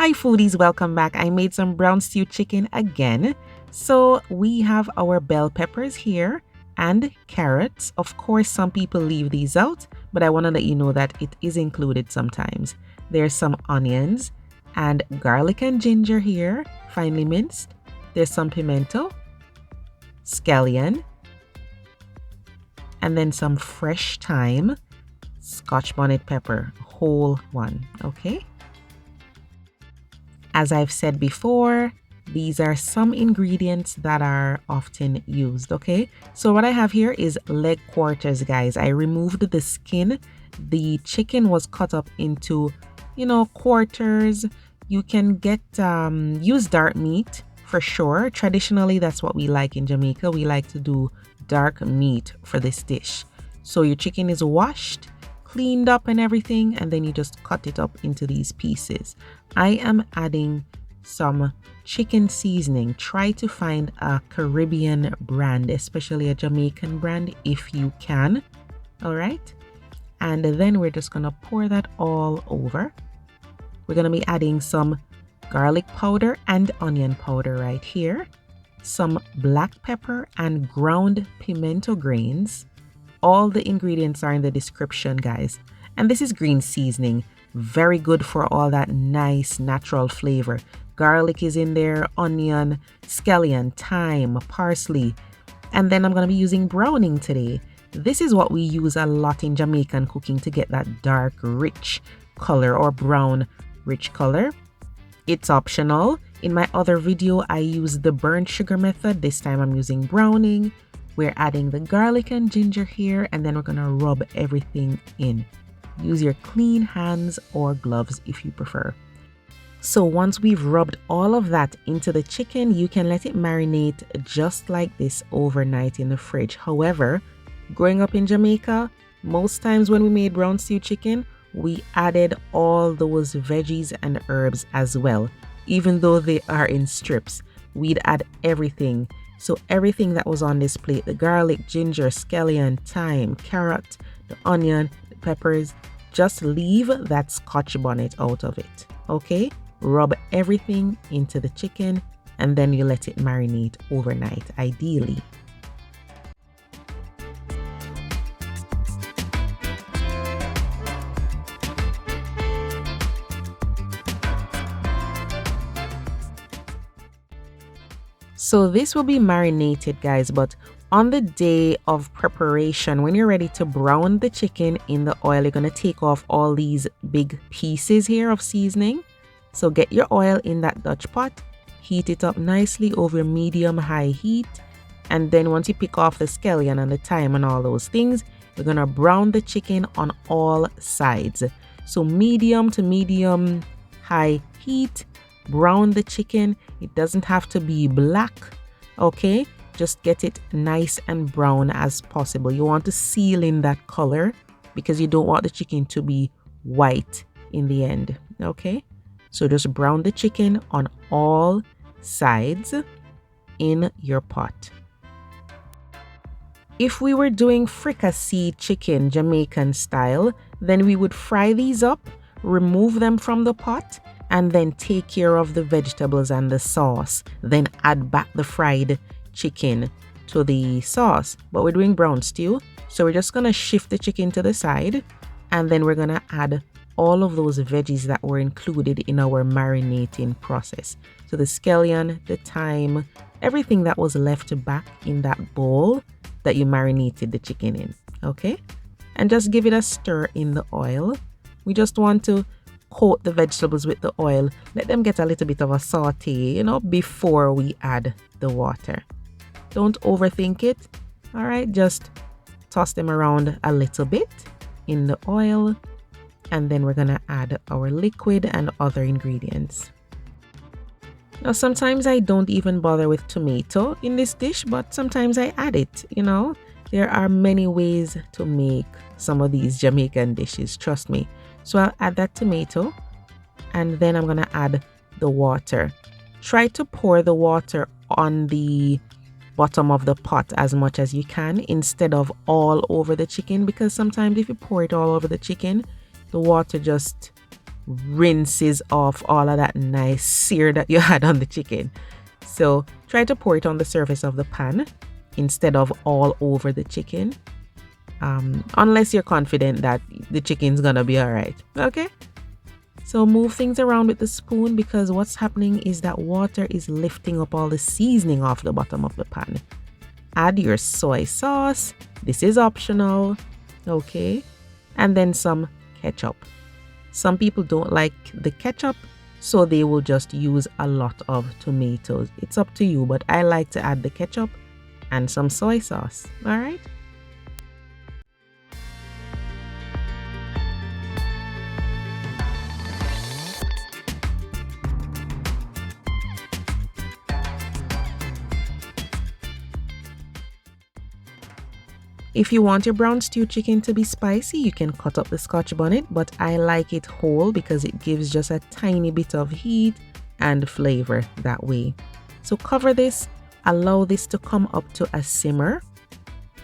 Hi foodies, welcome back. I made some brown stew chicken again. So we have our bell peppers here and carrots. Of course, some people leave these out, but I want to let you know that it is included sometimes. There's some onions and garlic and ginger here, finely minced. There's some pimento, scallion, and then some fresh thyme, scotchbonnet pepper, whole one, okay? As I've said before, these are some ingredients that are often used, okay? So what I have here is leg quarters, guys. I removed the skin. The chicken was cut up into, quarters. You can get, use dark meat for sure. Traditionally, that's what we like in Jamaica. We like to do dark meat for this dish. So your chicken is washed, cleaned up and everything, and then you just cut it up into these pieces. I am adding some chicken seasoning. Try to find a Caribbean brand, especially a Jamaican brand if you can. All right, and then we're just gonna pour that all over. We're gonna be adding some garlic powder and onion powder right here, some black pepper and ground pimento grains. All the ingredients are in the description, guys. And this is green seasoning. Very good for all that nice natural flavor. Garlic is in there, onion, scallion, thyme, parsley. And then I'm going to be using browning today. This is what we use a lot in Jamaican cooking to get that dark, rich color or brown, rich color. It's optional. In my other video, I used the burnt sugar method. This time I'm using browning. We're adding the garlic and ginger here, and then we're gonna rub everything in. Use your clean hands or gloves if you prefer. So once we've rubbed all of that into the chicken, you can let it marinate just like this overnight in the fridge. However, growing up in Jamaica, most times when we made brown stew chicken, we added all those veggies and herbs as well. Even though they are in strips, we'd add everything. So everything that was on this plate, the garlic, ginger, scallion, thyme, carrot, the onion, the peppers, just leave that scotchbonnet out of it, okay? Rub everything into the chicken and then you let it marinate overnight, ideally. So this will be marinated, guys, but on the day of preparation, when you're ready to brown the chicken in the oil, you're going to take off all these big pieces here of seasoning. So get your oil in that Dutch pot, heat it up nicely over medium-high heat. And then once you pick off the scallion and the thyme and all those things, you're going to brown the chicken on all sides. So medium to medium-high heat. Brown the chicken. It doesn't have to be black, okay? Just get it nice and brown as possible. You want to seal in that color because you don't want the chicken to be white in the end, okay? So just brown the chicken on all sides in your pot. If we were doing fricassee chicken Jamaican style, then we would fry these up, remove them from the pot, and then take care of the vegetables and the sauce. Then add back the fried chicken to the sauce. But we're doing brown stew, so we're just gonna shift the chicken to the side, and then we're gonna add all of those veggies that were included in our marinating process. So the scallion, the thyme, everything that was left back in that bowl that you marinated the chicken in, okay? And just give it a stir in the oil. We just want to coat the vegetables with the oil, let them get a little bit of a saute, before we add the water. Don't overthink it, all right? Just toss them around a little bit in the oil, and then we're gonna add our liquid and other ingredients. Now, sometimes I don't even bother with tomato in this dish, but sometimes I add it, There are many ways to make some of these Jamaican dishes, trust me. So I'll add that tomato, and then I'm gonna add the water. Try to pour the water on the bottom of the pot as much as you can instead of all over the chicken, because sometimes if you pour it all over the chicken, the water just rinses off all of that nice sear that you had on the chicken. So try to pour it on the surface of the pan instead of all over the chicken, unless you're confident that the chicken's gonna be all right. Okay, so move things around with the spoon, because what's happening is that water is lifting up all the seasoning off the bottom of the pan. Add your soy sauce. This is optional. Okay, and then some ketchup. Some people don't like the ketchup, so they will just use a lot of tomatoes. It's up to you, but I like to add the ketchup and some soy sauce. All right. If you want your brown stew chicken to be spicy, you can cut up the scotchbonnet, but I like it whole because it gives just a tiny bit of heat and flavor that way. So cover this, allow this to come up to a simmer.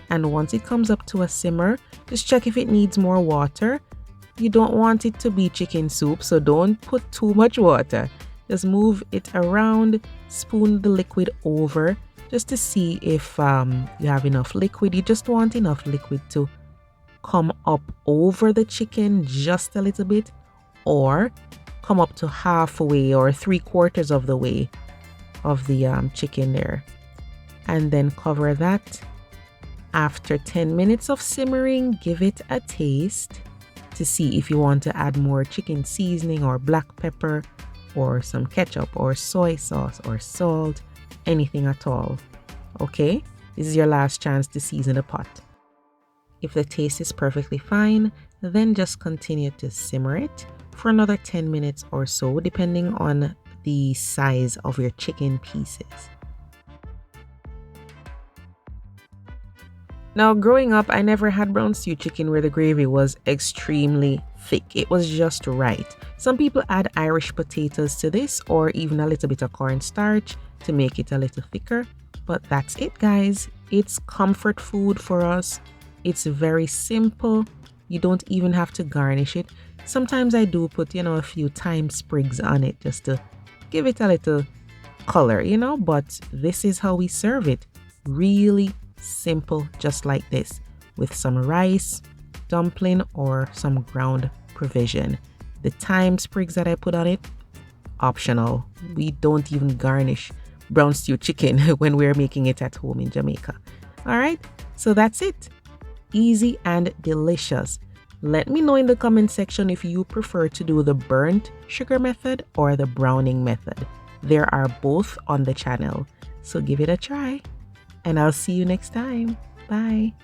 And once it comes up to a simmer, just check if it needs more water. You don't want it to be chicken soup, so don't put too much water. Just move it around, spoon the liquid over, just to see if you have enough liquid. You just want enough liquid to come up over the chicken just a little bit, or come up to halfway or 3/4 of the way of the chicken there. And then cover that. After 10 minutes of simmering, give it a taste to see if you want to add more chicken seasoning or black pepper or some ketchup or soy sauce or salt, anything at all. Okay, this is your last chance to season the pot. If the taste is perfectly fine, then just continue to simmer it for another 10 minutes or so, depending on the size of your chicken pieces. Now, growing up, I never had brown stew chicken where the gravy was extremely thick. It was just right. Some people add Irish potatoes to this, or even a little bit of cornstarch to make it a little thicker. But that's it, guys. It's comfort food for us. It's very simple. You don't even have to garnish it. Sometimes I do put, a few thyme sprigs on it just to give it a little color, but this is how we serve it. Really simple, just like this, with some rice, dumpling, or some ground provision. The thyme sprigs that I put on it, optional. We don't even garnish brown stew chicken when we're making it at home in Jamaica. All right, so that's it. Easy and delicious. Let me know in the comment section if you prefer to do the burnt sugar method or the browning method. There are both on the channel, so give it a try. And I'll see you next time. Bye.